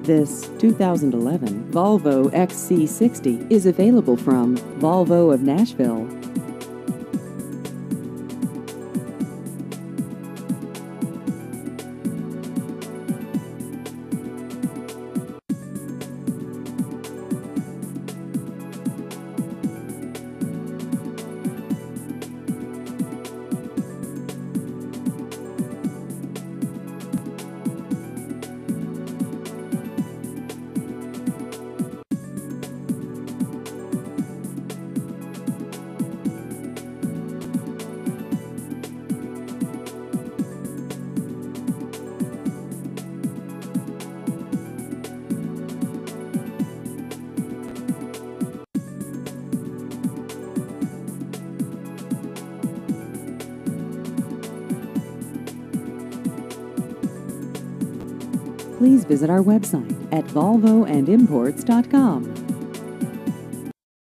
This 2011 Volvo XC60 is available from Volvo of Nashville. Please visit our website at volvoandimports.com.